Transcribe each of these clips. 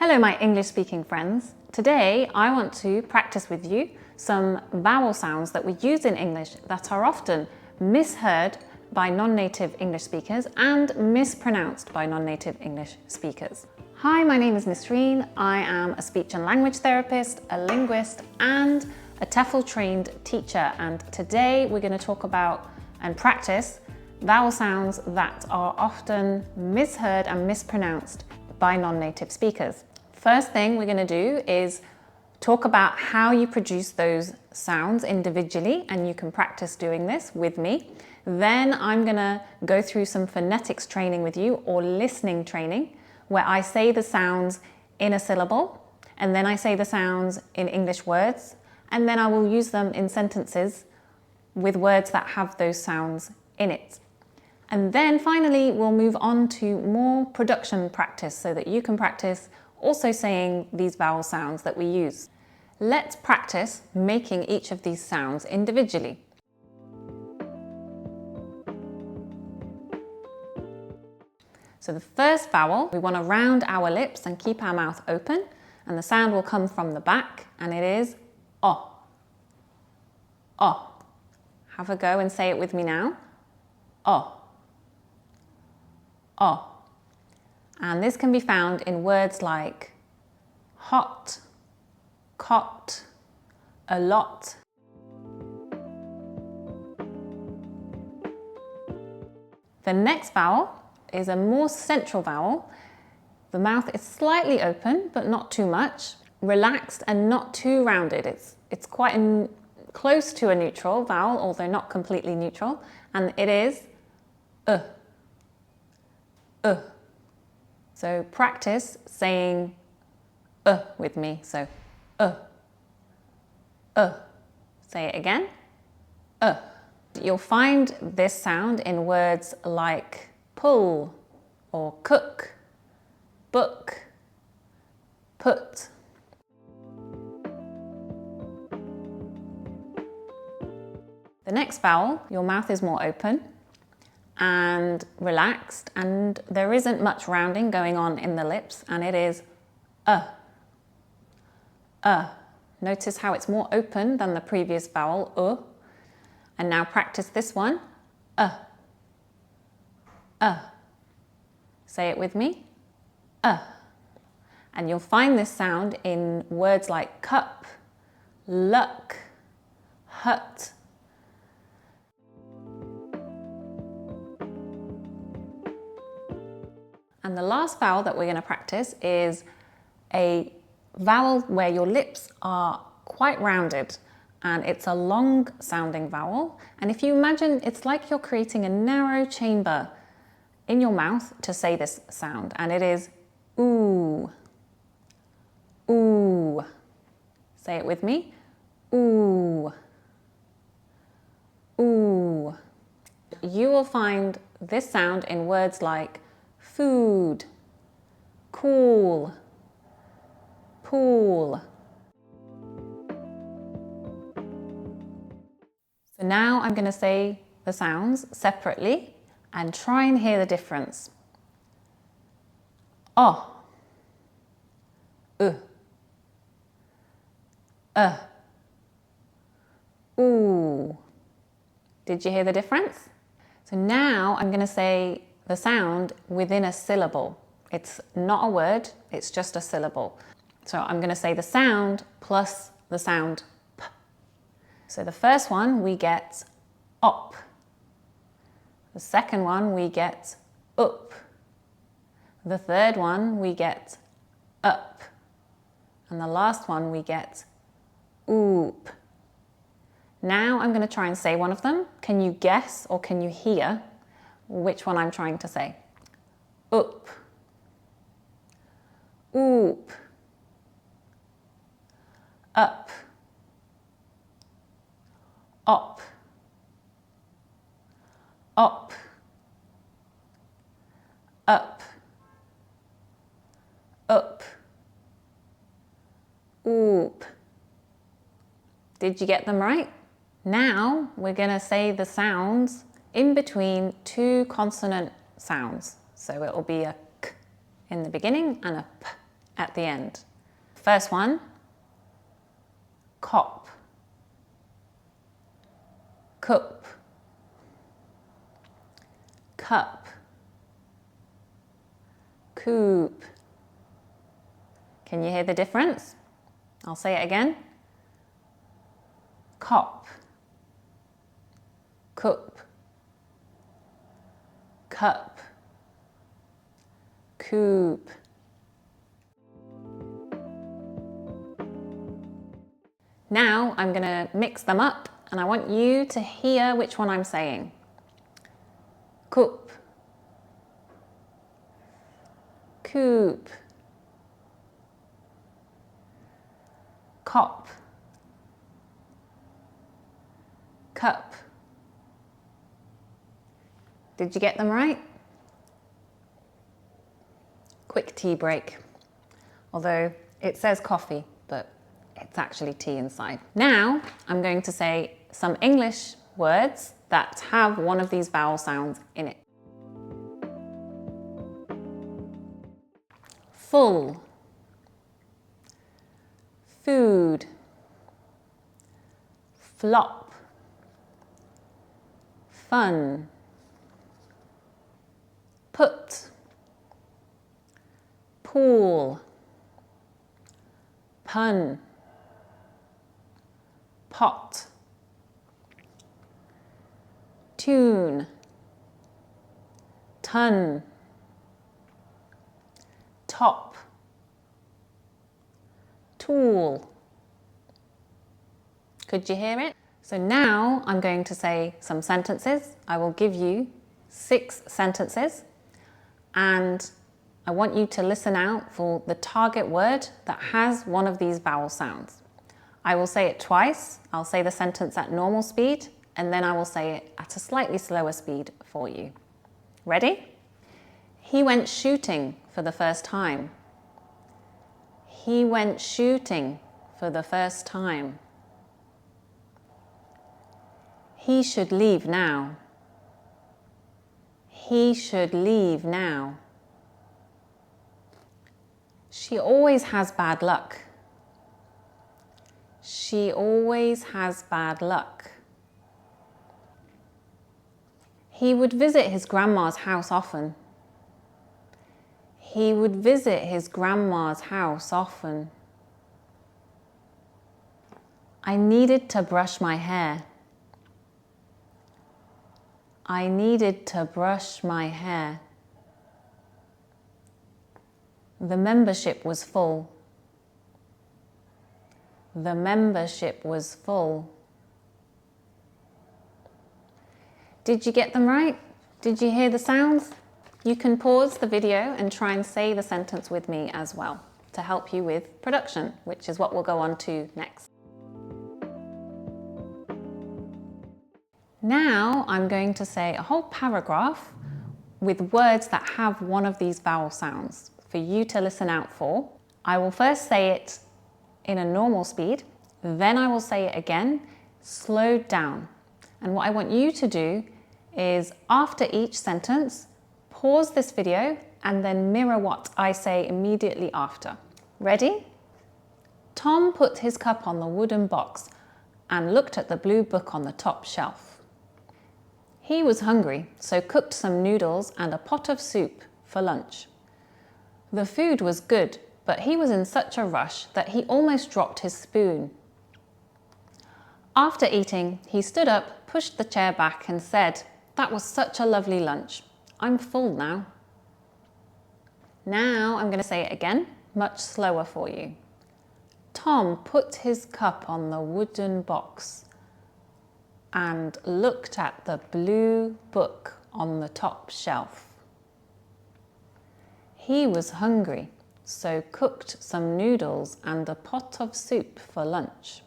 Hello my English speaking friends. Today I want to practice with you some vowel sounds that we use in English that are often misheard by non-native English speakers and mispronounced by non-native English speakers. Hi, my name is Nisreen. I am a speech and language therapist, a linguist and a TEFL trained teacher, and today we're going to talk about and practice vowel sounds that are often misheard and mispronounced by non-native speakers. First thing we're going to do is talk about how you produce those sounds individually, and you can practice doing this with me. Then I'm going to go through some phonetics training with you, or listening training, where I say the sounds in a syllable, and then I say the sounds in English words, and then I will use them in sentences with words that have those sounds in it. And then finally, we'll move on to more production practice so that you can practice also saying these vowel sounds that we use. Let's practice making each of these sounds individually. So the first vowel, we want to round our lips and keep our mouth open, and the sound will come from the back, and it is O. O. Have a go and say it with me now. O. O. And this can be found in words like hot, cot, a lot. The next vowel is a more central vowel. The mouth is slightly open, but not too much, relaxed and not too rounded. It's quite close to a neutral vowel, although not completely neutral, and it is So practice saying with me. So say it again. You'll find this sound in words like pull or cook, book, put. The next vowel, your mouth is more open and relaxed, and there isn't much rounding going on in the lips, and it is Notice how it's more open than the previous vowel, and now practice this one, Say it with me, And you'll find this sound in words like cup, luck, hut. And the last vowel that we're going to practice is a vowel where your lips are quite rounded, and it's a long sounding vowel. And if you imagine, it's like you're creating a narrow chamber in your mouth to say this sound, and it is ooh, ooh. Say it with me, ooh, ooh. You will find this sound in words like food, cool, pool. So now I'm going to say the sounds separately and try and hear the difference. O, ooh. Did you hear the difference? So now I'm going to say the sound within a syllable. It's not a word, it's just a syllable. So I'm going to say the sound plus the sound p. So the first one we get op. The second one we get up. The third one we get up. And the last one we get oop. Now I'm going to try and say one of them. Can you guess or can you hear which one I'm trying to say? Up, oop, up, op, op, up, up, oop. Did you get them right? Now we're going to say the sounds in between two consonant sounds. So it will be a k in the beginning and a p at the end. First one, cop, cup, cup, coop. Can you hear the difference? I'll say it again. Cop, cup, cup, coop. Now I'm going to mix them up and I want you to hear which one I'm saying. Cup, coop, cop, cup. Did you get them right? Quick tea break. Although it says coffee, but it's actually tea inside. Now I'm going to say some English words that have one of these vowel sounds in it. Full, food, flop, fun, put, pool, pun, pot, tune, ton, top, tool. Could you hear it? So now I'm going to say some sentences. I will give you 6 sentences and I want you to listen out for the target word that has one of these vowel sounds. I will say it twice. I'll say the sentence at normal speed and then I will say it at a slightly slower speed for you. Ready? He went shooting for the first time. He went shooting for the first time. He should leave now. He should leave now. She always has bad luck. She always has bad luck. He would visit his grandma's house often. He would visit his grandma's house often. I needed to brush my hair. I needed to brush my hair. The membership was full. The membership was full. Did you get them right? Did you hear the sounds? You can pause the video and try and say the sentence with me as well to help you with production, which is what we'll go on to next. Now I'm going to say a whole paragraph with words that have one of these vowel sounds for you to listen out for. I will first say it in a normal speed, then I will say it again, slowed down. And what I want you to do is after each sentence, pause this video and then mirror what I say immediately after. Ready? Tom put his cup on the wooden box and looked at the blue book on the top shelf. He was hungry, so cooked some noodles and a pot of soup for lunch. The food was good, but he was in such a rush that he almost dropped his spoon. After eating, he stood up, pushed the chair back and said, "That was such a lovely lunch. I'm full now." Now I'm going to say it again, much slower for you. Tom put his cup on the wooden box and looked at the blue book on the top shelf. He was hungry, so cooked some noodles and a pot of soup for lunch.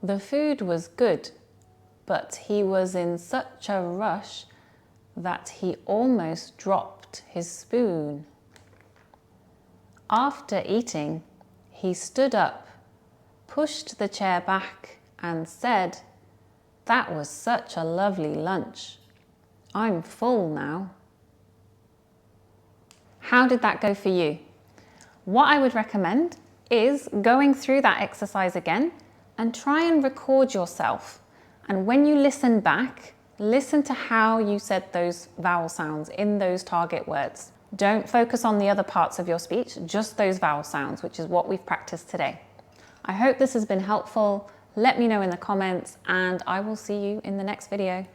The food was good, but he was in such a rush that he almost dropped his spoon. After eating, he stood up, pushed the chair back and said, "That was such a lovely lunch. I'm full now." How did that go for you? What I would recommend is going through that exercise again and try and record yourself. And when you listen back, listen to how you said those vowel sounds in those target words. Don't focus on the other parts of your speech, just those vowel sounds, which is what we've practiced today. I hope this has been helpful. Let me know in the comments, and I will see you in the next video.